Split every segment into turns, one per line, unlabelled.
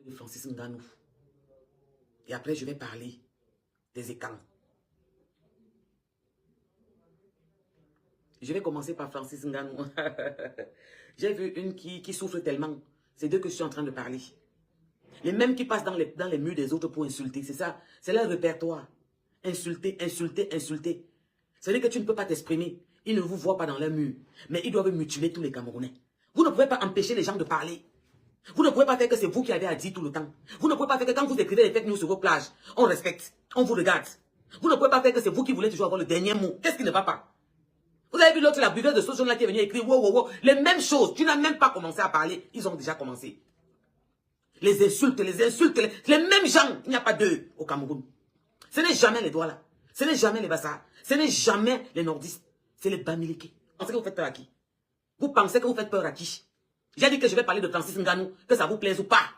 de Francis Ngannou. Et après, je vais parler des écrans. Je vais commencer par Francis Ngannou. J'ai vu une qui souffre tellement. C'est d'eux que je suis en train de parler. Les mêmes qui passent dans les murs des autres pour insulter. C'est ça. C'est leur répertoire. Insulter, insulter, insulter. C'est-à-dire que tu ne peux pas t'exprimer. Ils ne vous voient pas dans leur mur. Mais ils doivent mutiler tous les Camerounais. Vous ne pouvez pas empêcher les gens de parler. Vous ne pouvez pas faire que c'est vous qui avez à dire tout le temps. Vous ne pouvez pas faire que quand vous écrivez les fake news sur vos plages, on respecte, on vous regarde. Vous ne pouvez pas faire que c'est vous qui voulez toujours avoir le dernier mot. Qu'est-ce qui ne va pas? Vous avez vu l'autre, la buveuse de ce journal qui est venue écrire, wow, wow, wow. Les mêmes choses. Tu n'as même pas commencé à parler. Ils ont déjà commencé. Les insultes, les mêmes gens. Il n'y a pas d'eux au Cameroun. Ce n'est jamais les Douala. Ce n'est jamais les Bassards. Ce n'est jamais les nordistes. C'est les Bamileke. Vous pensez que vous faites peur à qui? Vous pensez que vous faites peur à qui? J'ai dit que je vais parler de Francis Ngannou, que ça vous plaise ou pas.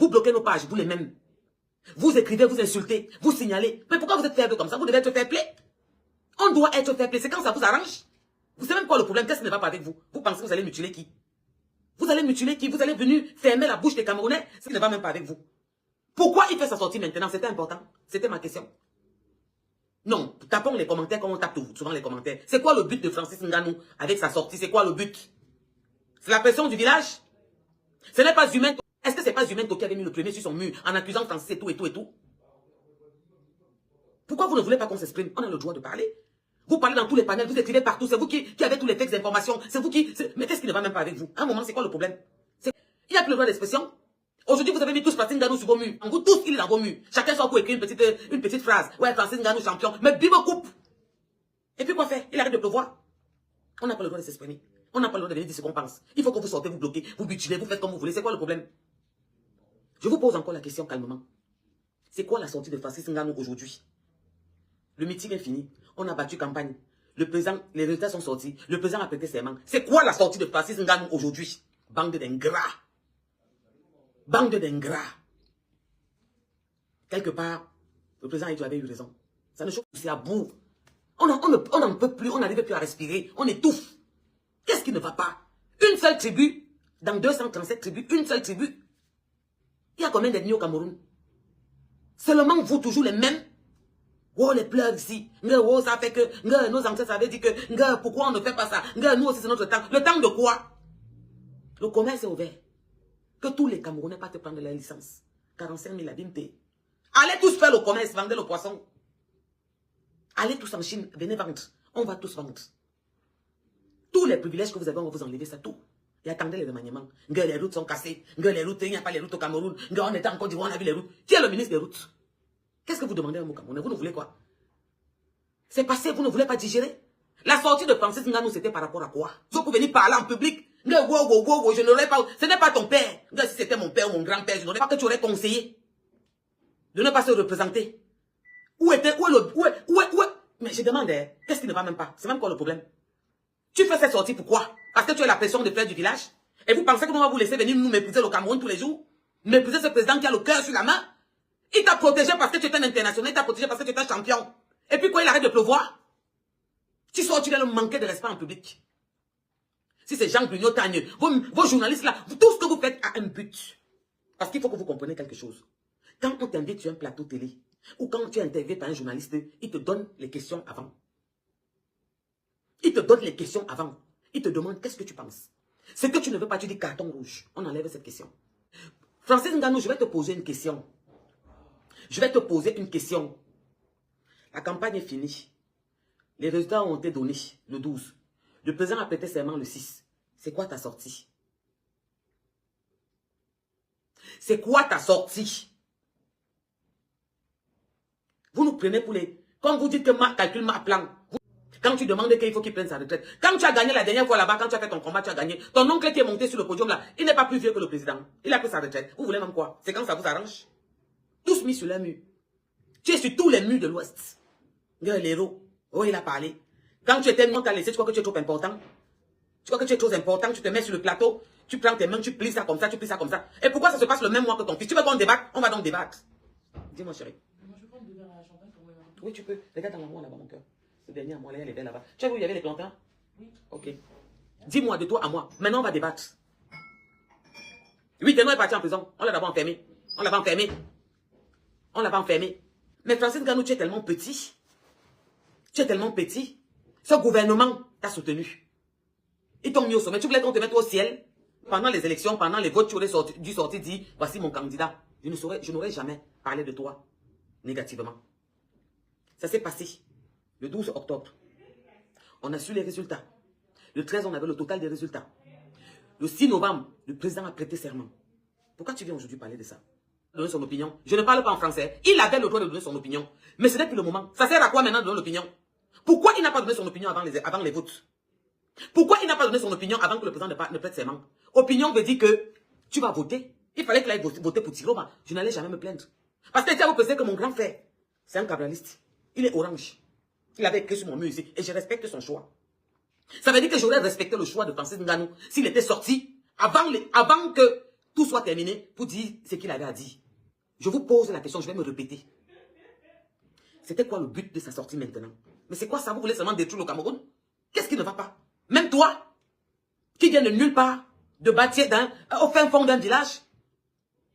Vous bloquez nos pages, vous les mêmes. Vous écrivez, vous insultez, vous signalez. Mais pourquoi vous êtes faible comme ça? Vous devez être fair play. On doit être fair play. C'est quand ça vous arrange. Vous savez même quoi le problème? Qu'est-ce qui ne va pas avec vous? Vous pensez que vous allez mutiler qui? Vous allez mutiler qui? Vous allez venir fermer la bouche des Camerounais? Ce qui ne va même pas avec vous. Pourquoi il fait sa sortie maintenant? C'était important. C'était ma question. Non, tapons les commentaires comme on tape souvent les commentaires. C'est quoi le but de Francis Ngannou avec sa sortie? C'est quoi le but? C'est la pression du village? Ce n'est pas humain. Est-ce que c'est pas humain qui avait mis le premier sur son mur en accusant Francis et tout et tout et tout? Pourquoi vous ne voulez pas qu'on s'exprime? On a le droit de parler. Vous parlez dans tous les panels, vous écrivez partout. C'est vous qui avez tous les textes d'information. C'est vous qui... Mais qu'est-ce qui ne va même pas avec vous? À un moment, c'est quoi le problème? Il n'y a plus le droit d'expression. Aujourd'hui, vous avez mis tous Francis Ngannou sur vos murs. En vous, tous, il est dans vos murs. Chacun soit pour écrire une petite phrase. Ouais, Francis Ngannou champion. Mais bim coupe. Et puis quoi faire? Il arrête de pleuvoir. On n'a pas le droit de s'exprimer. On n'a pas le droit de venir dire ce qu'on pense. Il faut que vous sortez, vous bloquez, vous mutilez, vous faites comme vous voulez. C'est quoi le problème? Je vous pose encore la question calmement. C'est quoi la sortie de Francis Ngannou aujourd'hui? Le meeting est fini. On a battu campagne. Le président, les résultats sont sortis. Le président a prêté serment. C'est quoi la sortie de Francis Ngannou aujourd'hui? Bande d'ingrats. Bande d'ingrats. Quelque part, le président avait eu raison. Ça ne chauffe, c'est à bout. On n'en peut plus, on n'arrive plus à respirer. On étouffe. Qu'est-ce qui ne va pas? Une seule tribu, dans 237 tribus, une seule tribu. Il y a combien d'ethnies au Cameroun? Seulement vous, toujours les mêmes. Oh, les pleurs ici. Oh, ça fait que nos ancêtres avaient dit que pourquoi on ne fait pas ça? Nous aussi, c'est notre temps. Le temps de quoi? Le commerce est ouvert. Que tous les Camerounais partent prendre leur licence. 45 000 à Bimpe. Allez tous faire le commerce, vendez le poisson. Allez tous en Chine, venez vendre. On va tous vendre. Tous les privilèges que vous avez, on va vous enlever ça, tout. Et attendez les remaniements. Les routes sont cassées. Les routes, il n'y a pas les routes au Cameroun. On était en Côte d'Ivoire, on a vu les routes. Qui est le ministre des routes? Qu'est-ce que vous demandez à mon Camerounais? Vous ne voulez quoi? C'est passé, vous ne voulez pas digérer? La sortie de Francis Ngannou, c'était par rapport à quoi? Vous pouvez venir parler en public. Je n'aurais pas... Ce n'est pas ton père. Si c'était mon père ou mon grand-père, je n'aurais pas que tu aurais conseillé de ne pas se représenter. Mais je demande, qu'est-ce qui ne va même pas? C'est même quoi le problème? Tu fais cette sortie pourquoi? Parce que tu as la pression des frères du village? Et vous pensez que nous va vous laisser venir nous mépriser le Cameroun tous les jours? Mépriser ce président qui a le cœur sur la main? Il t'a protégé parce que tu étais un international, il t'a protégé parce que tu étais un champion. Et puis quoi, il arrête de pleuvoir? Tu sors, tu dois le manquer de respect en public. Si c'est Jean Bruno Tagne, vos journalistes là, tout ce que vous faites a un but. Parce qu'il faut que vous compreniez quelque chose. Quand on t'invite sur un plateau télé, ou quand tu es interviewé par un journaliste, il te donne les questions avant. Il te donne les questions avant. Il te demande qu'est-ce que tu penses. Ce que tu ne veux pas, tu dis carton rouge. On enlève cette question. Francis Ngannou, je vais te poser une question. Je vais te poser une question. La campagne est finie. Les résultats ont été donnés le 12. Le président a prêté serment le 6. C'est quoi ta sortie? C'est quoi ta sortie? Vous nous prenez pour les... Quand vous dites que ma calcul, ma plan... Quand tu demandes qu'il faut qu'il prenne sa retraite. Quand tu as gagné la dernière fois là-bas, quand tu as fait ton combat, tu as gagné. Ton oncle qui est monté sur le podium là, il n'est pas plus vieux que le président. Il a pris sa retraite. Vous voulez même quoi? C'est quand ça vous arrange? Tous mis sur les murs. Tu es sur tous les murs de l'Ouest. Les héros. Oh, il a parlé. Quand tu étais non, tu as laissé, tu crois que tu es trop important. Tu crois que tu es trop important, tu te mets sur le plateau, tu prends tes mains, tu plies ça comme ça, tu plies ça comme ça. Et pourquoi ça se passe le même mois que ton fils? Tu veux qu'on débatte? On va donc débattre. Dis-moi, chérie.
Moi, je prends 2 verres à la champagne pour moi.
Oui, tu peux. Regarde dans la main là-bas, mon cœur. Le dernier à moi, là, il y a les verres là-bas. Tu as vu où il y avait les plantains?
Oui.
Ok. Dis-moi de toi à moi. Maintenant, on va débattre. Oui, Ténon est parti en prison. On l'a d'abord enfermé. On l'avait enfermé. On l'avait enfermé. Mais Francis Ngannou, tu es tellement petit. Tu es tellement petit. Ce gouvernement t'a soutenu. Ils t'ont mis au sommet. Tu voulais qu'on te mette au ciel. Pendant les élections, pendant les votes, tu aurais dû sortir dire, voici mon candidat. Je n'aurais jamais parlé de toi négativement. Ça s'est passé le 12 octobre. On a su les résultats. Le 13, on avait le total des résultats. Le 6 novembre, le président a prêté serment. Pourquoi tu viens aujourd'hui parler de ça? Donner son opinion. Je ne parle pas en français. Il avait le droit de donner son opinion. Mais ce n'est plus le moment. Ça sert à quoi maintenant de donner l'opinion? Pourquoi il n'a pas donné son opinion avant les votes? Pourquoi il n'a pas donné son opinion avant que le président ne prête serment? Opinion veut dire que tu vas voter. Il fallait qu'il aille voter pour Tiroma. Je n'allais jamais me plaindre. Parce que vous pensez que mon grand frère, c'est un cabraliste. Il est orange. Il avait écrit sur mon mur ici. Et je respecte son choix. Ça veut dire que j'aurais respecté le choix de Francis Ngannou s'il était sorti avant que tout soit terminé pour dire ce qu'il avait à dire. Je vous pose la question, je vais me répéter. C'était quoi le but de sa sortie maintenant? Mais c'est quoi ça? Vous voulez seulement détruire le Cameroun? Qu'est-ce qui ne va pas? Même toi, qui viens de nulle part, de bâtir au fin fond d'un village,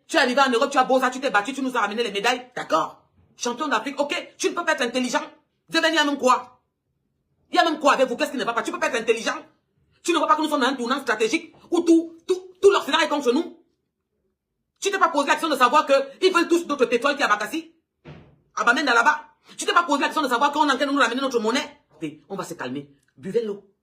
tu es arrivé en Europe, tu as beau ça, tu t'es battu, tu nous as ramené les médailles, d'accord? Champion d'Afrique, ok, tu ne peux pas être intelligent. Vous avez dit, il y a même quoi? Il y a même quoi avec vous? Qu'est-ce qui ne va pas? Tu ne peux pas être intelligent. Tu ne vois pas que nous sommes dans un tournant stratégique où tout l'Occident est contre nous. Tu t'es pas posé l'action de savoir qu'ils veulent tous notre pétrole qui est à Bakassi, à Bamenda là-bas. Tu t'es pas posé l'action de savoir qu'on est en train de nous ramener notre monnaie. Et on va se calmer. Buvez l'eau.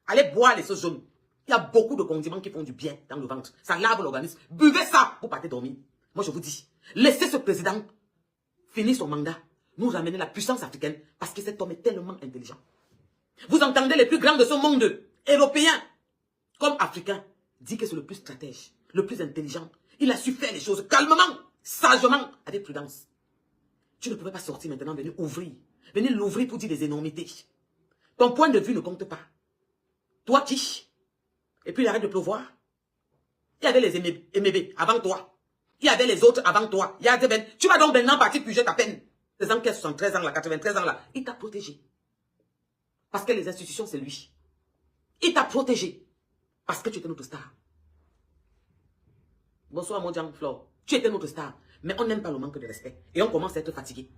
Allez boire les sauces jaunes. Il y a beaucoup de condiments qui font du bien dans le ventre. Ça lave l'organisme. Buvez ça pour partir dormir. Moi je vous dis, laissez ce président finir son mandat, nous ramener la puissance africaine parce que cet homme est tellement intelligent. Vous entendez les plus grands de ce monde, européens comme africains, dire que c'est le plus stratège, le plus intelligent. Il a su faire les choses calmement, sagement, avec prudence. Tu ne pouvais pas sortir maintenant, venir ouvrir. Venir l'ouvrir pour dire des énormités. Ton point de vue ne compte pas. Toi qui? Et puis il arrête de pleuvoir. Il y avait les MB avant toi. Il y avait les autres avant toi. Il y a des tu vas donc maintenant partir puger ta peine. Les ans qui ont 73 ans là, 93 ans là. Il t'a protégé. Parce que les institutions, c'est lui. Il t'a protégé. Parce que tu étais notre star. Bonsoir, mon Jean Flore. Tu étais notre star. Mais on n'aime pas le manque de respect. Et on commence à être fatigué.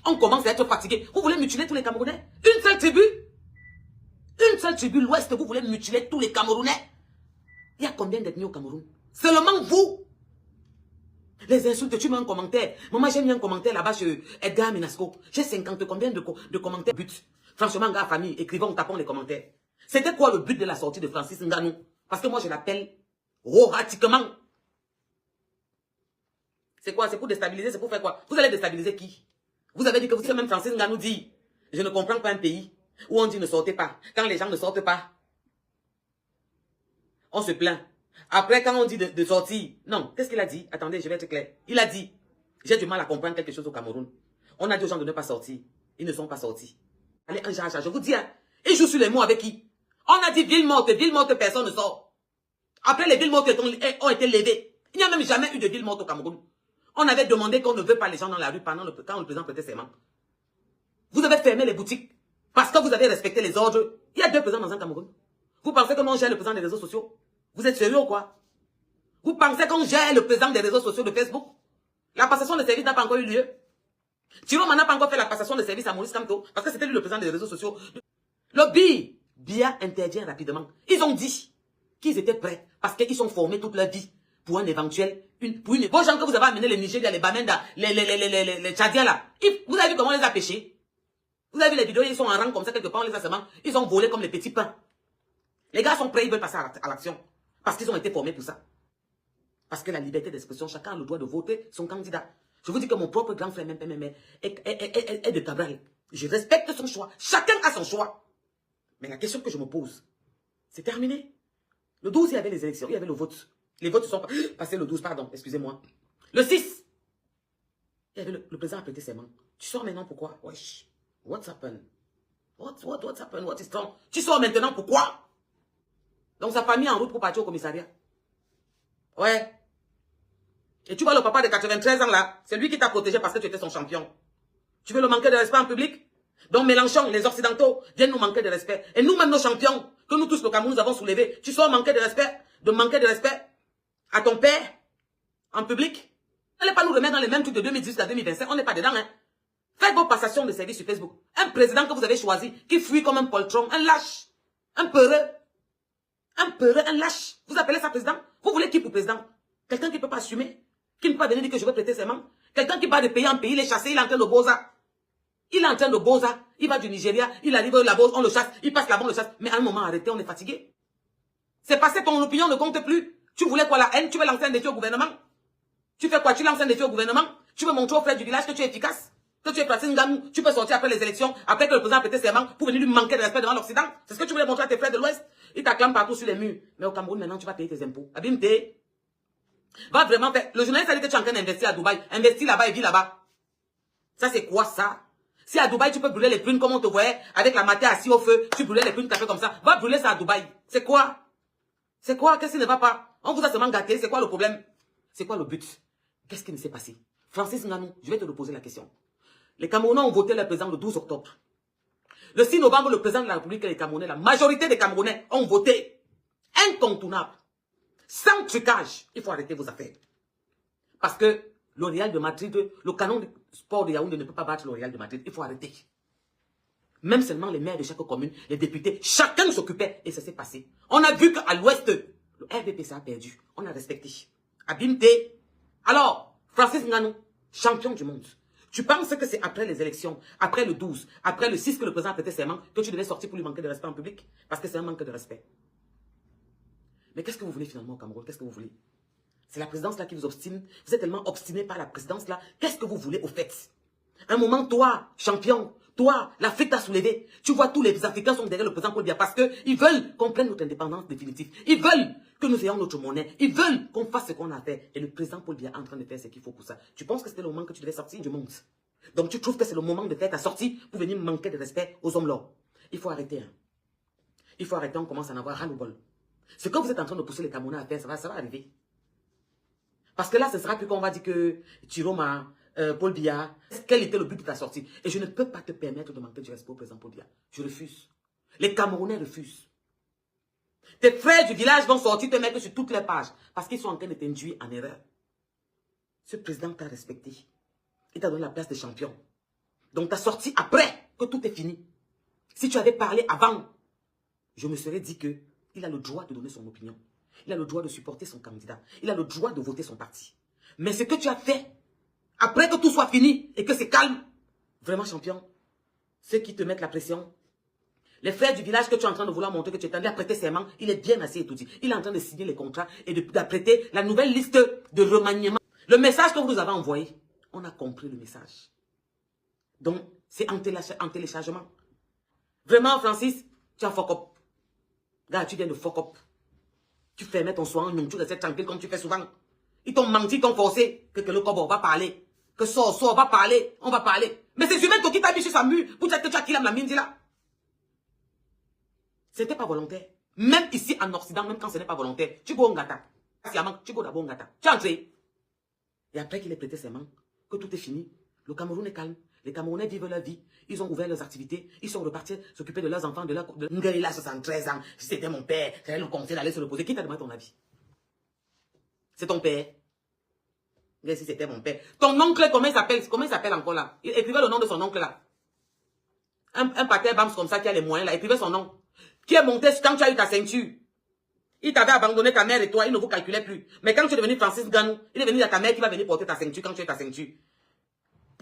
On commence à être fatigué. Vous voulez mutiler tous les Camerounais? Une seule tribu? Une seule tribu, l'Ouest, vous voulez mutiler tous les Camerounais? Il y a combien d'ethnies au Cameroun? Seulement vous. Les insultes, tu mets un commentaire. Maman, j'ai mis un commentaire là-bas sur Edgar Minasco. J'ai 50 combien de commentaires but. Franchement, gars, famille, écrivons, tapons les commentaires. C'était quoi le but de la sortie de Francis Ngannou? Parce que moi, je l'appelle ratiquement. C'est quoi? C'est pour déstabiliser? C'est pour faire quoi? Vous allez déstabiliser qui? Vous avez dit que vous savez même Francis Ngannou dit, je ne comprends pas un pays où on dit ne sortez pas. Quand les gens ne sortent pas, on se plaint. Après, quand on dit de sortir, non, qu'est-ce qu'il a dit? Attendez, je vais être clair. Il a dit, j'ai du mal à comprendre quelque chose au Cameroun. On a dit aux gens de ne pas sortir. Ils ne sont pas sortis. Allez, un genre, je vous dis, hein, ils jouent sur les mots avec qui? On a dit ville morte, personne ne sort. Après, les villes mortes ont été levées. Il n'y a même jamais eu de ville morte au Cameroun. On avait demandé qu'on ne veut pas les gens dans la rue quand le président prêtait serment. Vous avez fermé les boutiques parce que vous avez respecté les ordres. Il y a 2 présidents dans un Cameroun. Vous pensez que l'on gère le président des réseaux sociaux? Vous êtes sérieux ou quoi? Vous pensez qu'on gère le président des réseaux sociaux de Facebook? La passation de service n'a pas encore eu lieu. Tiroma n'a pas encore fait la passation de service à Maurice Kamto parce que c'était lui le président des réseaux sociaux. Le BIA interdit rapidement. Ils ont dit qu'ils étaient prêts parce qu'ils sont formés toute leur vie pour un éventuel, vos gens que vous avez amenés, les Nigériens, les Bamenda, les Tchadiens là, vous avez vu comment on les a pêchés? Vous avez vu les vidéos, ils sont en rang comme ça quelque part, on les a seulement, ils ont volé comme les petits pains. Les gars sont prêts, ils veulent passer à l'action. Parce qu'ils ont été formés pour ça. Parce que la liberté d'expression, chacun a le droit de voter son candidat. Je vous dis que mon propre grand frère, même est de Cabral. Je respecte son choix. Chacun a son choix. Mais la question que je me pose, c'est terminé. Le 12, il y avait les élections, il y avait le vote. Les votes sont passés le 12, pardon, excusez-moi. Le 6, il y avait le président a prêté serment. Tu sors maintenant pourquoi? Wesh, what's happened? What's happened? What is wrong? Tu sors maintenant pourquoi? Donc sa famille en route pour partir au commissariat. Ouais. Et tu vois le papa de 93 ans là, c'est lui qui t'a protégé parce que tu étais son champion. Tu veux le manquer de respect en public? Donc Mélenchon, les Occidentaux viennent nous manquer de respect. Et nous-mêmes nos champions, que nous tous le Cameroun nous avons soulevés, tu sors manquer de respect, À ton père, en public. N'allez pas nous remettre dans les mêmes trucs de 2018 à 2025. On n'est pas dedans, hein. Faites vos passations de service sur Facebook. Un président que vous avez choisi, qui fuit comme un poltron, un lâche, un peureux, un lâche. Vous appelez ça président? Vous voulez qui pour président? Quelqu'un qui ne peut pas assumer, qui ne peut pas venir dire que je vais prêter ses mains. Quelqu'un qui va de pays en pays, il est chassé, il est en train de boza. Il est en train de boza. Il va du Nigeria, il arrive là-bas, on le chasse, il passe là-bas, on le chasse. Mais à un moment, arrêtez, on est fatigué. C'est passé, ton opinion ne compte plus. Tu voulais quoi, la haine? Tu veux lancer un défi au gouvernement? Tu fais quoi? Tu lances un défi au gouvernement? Tu veux montrer aux frères du village que tu es efficace? Que tu es placé Nganou? Tu peux sortir après les élections, après que le président a prêté ses mains pour venir lui manquer de respect devant l'Occident? C'est ce que tu voulais montrer à tes frères de l'Ouest? Ils t'acclament partout sur les murs. Mais au Cameroun, maintenant, tu vas payer tes impôts. Abimte. Va vraiment faire. Le journaliste a dit que tu es en train d'investir à Dubaï. Investis là-bas et vis là-bas. Ça, c'est quoi ça? Si à Dubaï, tu peux brûler les prunes comme on te voyait, avec la matière assise au feu, tu brûlais les prunes, tu as fait comme ça. Va brûler ça à Dubaï. C'est quoi? C'est quoi? Qu'est-ce qui ne va pas? On vous a seulement gâté. C'est quoi le problème? C'est quoi le but? Qu'est-ce qui ne s'est passé? Francis Nganou, je vais te poser la question. Les Camerounais ont voté le président le 12 octobre. Le 6 novembre, le président de la République et les Camerounais, la majorité des Camerounais ont voté incontournable. Sans trucage. Il faut arrêter vos affaires. Parce que le Real de Madrid, le canon du sport de Yaoundé ne peut pas battre le Real de Madrid. Il faut arrêter. Même seulement les maires de chaque commune, les députés, chacun s'occupait et ça s'est passé. On a vu qu'à l'ouest, le RDPC a perdu. On a respecté. Abimte. Alors, Francis Nganou, champion du monde. Tu penses que c'est après les élections, après le 12, après le 6 que le président a prêté ses mains, que tu devais sortir pour lui manquer de respect en public? Parce que c'est un manque de respect. Mais qu'est-ce que vous voulez finalement au Cameroun? Qu'est-ce que vous voulez? C'est la présidence là qui vous obstine. Vous êtes tellement obstiné par la présidence là. Qu'est-ce que vous voulez au fait? Un moment, toi, champion, toi, l'Afrique t'a soulevé. Tu vois, tous les Africains sont derrière le président Paul Biya parce qu'ils veulent qu'on prenne notre indépendance définitive. Ils veulent que nous ayons notre monnaie. Ils veulent qu'on fasse ce qu'on a fait. Et le président Paul Biya est en train de faire ce qu'il faut pour ça. Tu penses que c'était le moment que tu devais sortir du monde? Donc tu trouves que c'est le moment de faire ta sortie pour venir manquer de respect aux hommes là. Il faut arrêter. Hein. Il faut arrêter, on commence à en avoir ras le bol. Ce que vous êtes en train de pousser les Camerounais à faire, ça va arriver. Parce que là, ce sera plus qu'on va dire que Chiroma, Paul Biya, quel était le but de ta sortie? Et je ne peux pas te permettre de manquer du respect au président Paul Biya. Je refuse. Les Camerounais refusent. Tes frères du village vont sortir te mettre sur toutes les pages parce qu'ils sont en train de t'induire en erreur. Ce président t'a respecté. Il t'a donné la place de champion. Donc, tu as sorti après que tout est fini. Si tu avais parlé avant, je me serais dit que il a le droit de donner son opinion. Il a le droit de supporter son candidat. Il a le droit de voter son parti. Mais ce que tu as fait, après que tout soit fini et que c'est calme, vraiment champion, ceux qui te mettent la pression, les frères du village que tu es en train de vouloir montrer que tu es en train de prêter serment, il est bien assis et tout dit. Il est en train de signer les contrats et d'apprêter la nouvelle liste de remaniement. Le message que vous nous avez envoyé, on a compris le message. Donc, c'est en téléchargement. Vraiment, Francis, tu as fuck up. Gars, tu viens de fuck up. Tu fermais ton soin, tu restes tranquille comme tu fais souvent. Ils t'ont menti, ils t'ont forcé que le corbeau va parler. Que sort, va parler, on va parler. Mais c'est Juventus qui t'a mis sur sa mue pour dire que tu as killé la mine là. C'était pas volontaire. Même ici en Occident, même quand ce n'est pas volontaire, tu go au Ngata. Tu go d'abord au Ngata. Tu es entré. Et après qu'il ait prêté ses mains, que tout est fini, le Cameroun est calme. Les Camerounais vivent leur vie. Ils ont ouvert leurs activités. Ils sont repartis s'occuper de leurs enfants, de Ngaïla, 73 ans. Si c'était mon père, j'allais le conseiller d'aller se reposer. Qui t'a demandé ton avis? C'est ton père. Mais si c'était mon père. Ton oncle, comment il s'appelle encore là? Il écrivait le nom de son oncle là. Un pater Bams comme ça qui a les moyens là. Écrivait son nom. Qui est monté quand tu as eu ta ceinture. Il t'avait abandonné ta mère et toi. Il ne vous calculait plus. Mais quand tu es devenu Francis Nganou, il est venu à ta mère qui va venir porter ta ceinture quand tu as ta ceinture.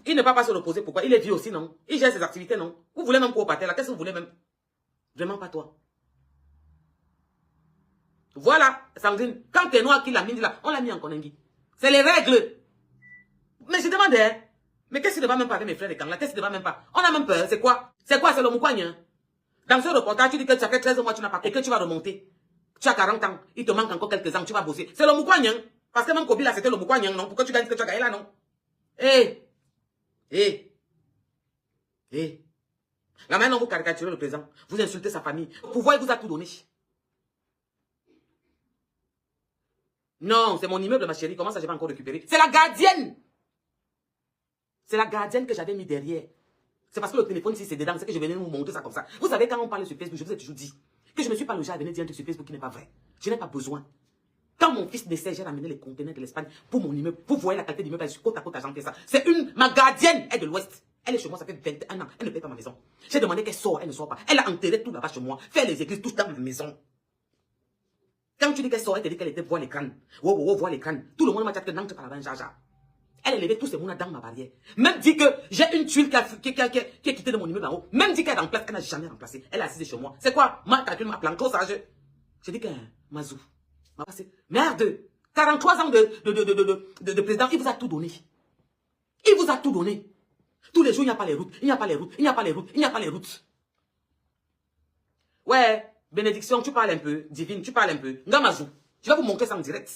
Il ne va pas se reposer. Pourquoi? Il est vieux aussi, non? Il gère ses activités, non? Vous voulez même quoi au pater là? Qu'est-ce que vous voulez même? Vraiment pas toi. Voilà, Sandrine. Quand t'es noir qui l'a mis là, on l'a mis en Konengi. C'est les règles. Mais je demandais, mais qu'est-ce qui ne va même pas avec mes frères de Kangla? Qu'est-ce qui ne va même pas? On a même peur. C'est quoi? C'est quoi? C'est le Moukouagnen. Dans ce reportage, tu dis que ça fait 13 mois tu n'as pas et que tu vas remonter. Tu as 40 ans. Il te manque encore quelques ans. Tu vas bosser. C'est le Moukouagnen. Parce que même Kobi là, c'était le Moukouagnen, non? Pourquoi tu gagnes ce que tu as gagné là, non? Là maintenant, vous caricaturez le président. Vous insultez sa famille. Le pouvoir, il vous a tout donné. Non, c'est mon immeuble, ma chérie. Comment ça, je vais encore récupérer? C'est la gardienne. C'est la gardienne que j'avais mis derrière. C'est parce que le téléphone, si c'est dedans, c'est que je venais vous montrer ça comme ça. Vous savez, quand on parle sur Facebook, je vous ai toujours dit que je ne me suis pas logé à venir dire un truc sur Facebook qui n'est pas vrai. Je n'ai pas besoin. Quand Quand mon fils décède, j'ai ramené les conteneurs de l'Espagne pour mon immeuble. Vous voyez la qualité d'immeuble, elle est côte à côte à Jean ça. C'est ma gardienne, elle est de l'Ouest. Elle est chez moi, ça fait 21 ans. Elle ne paye pas ma maison. J'ai demandé qu'elle sorte, elle ne sort pas. Elle a enterré tout là-bas chez moi. Fait les églises, tout dans ma maison. Quand tu dis qu'elle sort, elle te dit qu'elle était voir l'écran. Oh, voir l'écran. Tout le monde m'a dit que non, tu parles pas jaja. Elle a levé tous ces mounas dans ma barrière. Même dit que j'ai une tuile qui est quittée de mon immeuble en haut. Même dit qu'elle remplace, elle n'a jamais remplacé. Elle est assise chez moi. C'est quoi? Ma calcul, ma plan, trop sage. J'ai dit que Mazou m'a passé. Merde! 43 ans de président, il vous a tout donné. Il vous a tout donné. Tous les jours, il n'y a pas les routes, il n'y a pas les routes, il n'y a pas les routes, il n'y a pas les routes. Ouais, bénédiction, tu parles un peu. Divine, tu parles un peu. Ngamazou, je vais vous montrer ça en direct.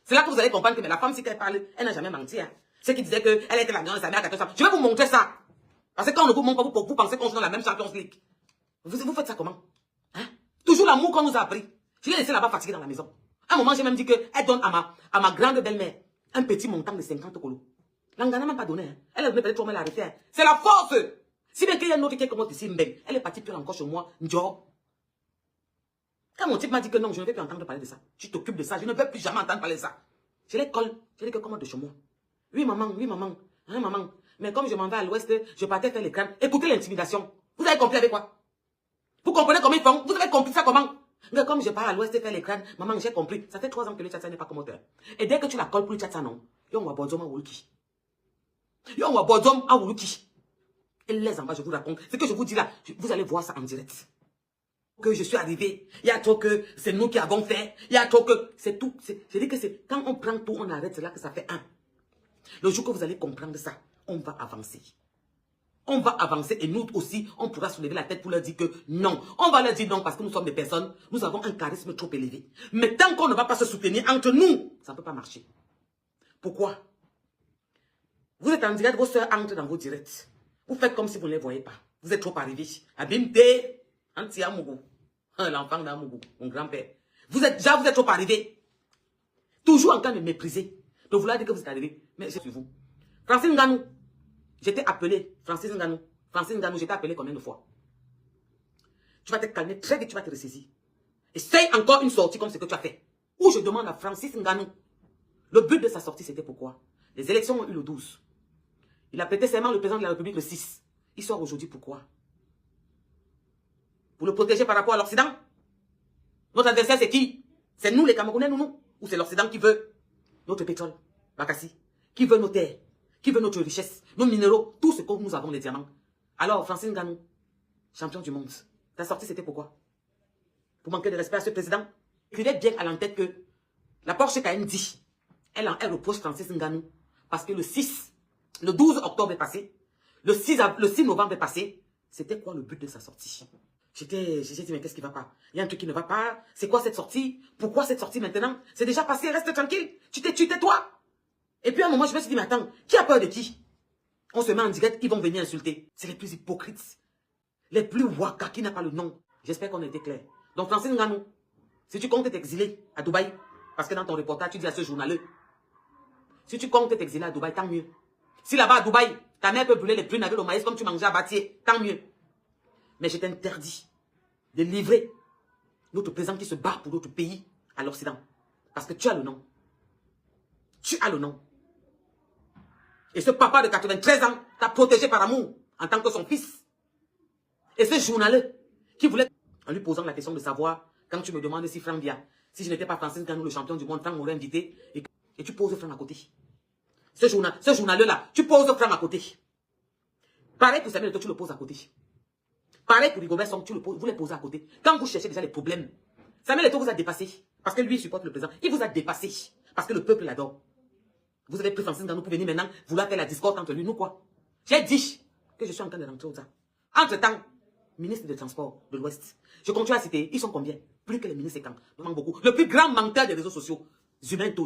C'est là que vous allez comprendre que mais la femme, si elle parle, elle n'a jamais menti. Hein. Ceux qui disaient qu'elle était la grande, sa mère à 14 ans. Je vais vous montrer ça. Parce que quand on ne vous montre pas, vous pensez qu'on joue dans la même Champions League. Vous faites ça comment? Hein? Toujours l'amour qu'on nous a appris. Je l'ai laissé là-bas fatigué dans la maison. À un moment, j'ai même dit qu'elle donne à ma grande belle-mère un petit montant de 50 colos. L'Angana n'a même pas donné. Hein. Elle a donné peut-être trop mal arrêté. Hein. C'est la force. Si bien qu'il y a une autre qui est comme ici, elle est partie puis encore chez moi. Njor. Quand mon type m'a dit que non, je ne vais plus entendre parler de ça. Tu t'occupes de ça. Je ne vais plus jamais entendre parler de ça. Je les colle. Je dis que comment de chez moi. Oui, maman. Hein, maman. Mais comme je m'en vais à l'ouest, je partais faire les crânes. Écoutez l'intimidation. Vous avez compris avec quoi? Vous comprenez comment ils font? Vous avez compris ça comment? Mais comme je pars à l'ouest faire les crânes, maman, j'ai compris. Ça fait 3 ans que le tchatcha n'est pas comme auteur. Et dès que tu la colles pour le tchatcha, non. Yo, on va bordom à Wuluki. Yo, on va bordom à Wuluki. Et les enfants, je vous raconte. Ce que je vous dis là, vous allez voir ça en direct. Que je suis arrivé. Il y a trop que c'est nous qui avons fait. Il y a trop que c'est tout. Je dis que c'est quand on prend tout, on arrête. C'est là que ça fait 1. Le jour que vous allez comprendre ça, on va avancer. On va avancer et nous aussi, on pourra soulever la tête pour leur dire que non. On va leur dire non parce que nous sommes des personnes, nous avons un charisme trop élevé. Mais tant qu'on ne va pas se soutenir entre nous, ça ne peut pas marcher. Pourquoi? Vous êtes en direct, vos soeurs entrent dans vos directs. Vous faites comme si vous ne les voyez pas. Vous êtes trop arrivés. Abimte, Antiamougou, l'enfant d'Amougou, mon grand-père. Vous êtes trop arrivés. Toujours en train de mépriser. De vouloir dire que vous êtes arrivés. Mais c'est sur vous. Francine Nganou. J'étais appelé, Francine Nganou, j'étais appelé combien de fois? Tu vas te calmer très vite, tu vas te ressaisir. Essaye encore une sortie comme ce que tu as fait. Ou je demande à Francis Nganou. Le but de sa sortie, c'était pourquoi? Les élections ont eu le 12. Il a prêté serment le président de la République le 6. Il sort aujourd'hui pourquoi? Pour le protéger par rapport à l'Occident? Notre adversaire, c'est qui? C'est nous les Camerounais, nous? Ou c'est l'Occident qui veut notre pétrole, Bakassi? Qui veut nos terres? Qui veut notre richesse, nos minéraux, tout ce que nous avons, les diamants. Alors, Francine Nganou, champion du monde, ta sortie, c'était pourquoi? Pour manquer de respect à ce président? Écrivez bien à l'entête que la Porsche KM dit, elle reproche Francine Nganou, parce que le 12 octobre est passé, le 6 novembre est passé, c'était quoi le but de sa sortie? J'ai dit, mais qu'est-ce qui ne va pas? Il y a un truc qui ne va pas. C'est quoi cette sortie? Pourquoi cette sortie maintenant? C'est déjà passé, reste tranquille. Tu tais-toi. Et puis à un moment, je me suis dit, mais attends, qui a peur de qui? On se met en direct, ils vont venir insulter. C'est les plus hypocrites. Les plus waka qui n'a pas le nom. J'espère qu'on a été clair. Donc Francine Nganou, si tu comptes t'exiler à Dubaï, parce que dans ton reportage, tu dis à ce journaleux, si tu comptes t'exiler à Dubaï, tant mieux. Si là-bas à Dubaï, ta mère peut brûler les prunes avec le maïs comme tu mangeais à Batier, tant mieux. Mais je t'interdis de livrer notre président qui se bat pour notre pays à l'Occident. Parce que tu as le nom. Tu as le nom. Et ce papa de 93 ans t'a protégé par amour en tant que son fils. Et ce journaleux qui voulait, en lui posant la question de savoir, quand tu me demandes si Franck vient, si je n'étais pas Francis Nganou, le champion du monde, Franck m'aurait invité, et tu poses Franck à côté. Ce journaleux-là, tu poses Franck à côté. Pareil pour Samuel Eto'o, tu le poses à côté. Pareil pour Rigobert Song, vous les posez à côté. Quand vous cherchez déjà les problèmes, Samuel Eto'o vous a dépassé. Parce que lui, il supporte le président. Il vous a dépassé. Parce que le peuple l'adore. Vous avez pris Francine Nganou pour venir maintenant vouloir faire la discorde entre lui, nous quoi? J'ai dit que je suis en train de rentrer au ça. Entre-temps, ministre des Transports de l'Ouest. Je continue à citer, ils sont combien? Plus que les ministres, c'est quand? Il manque beaucoup. Le plus grand menteur des réseaux sociaux. Humain mytho.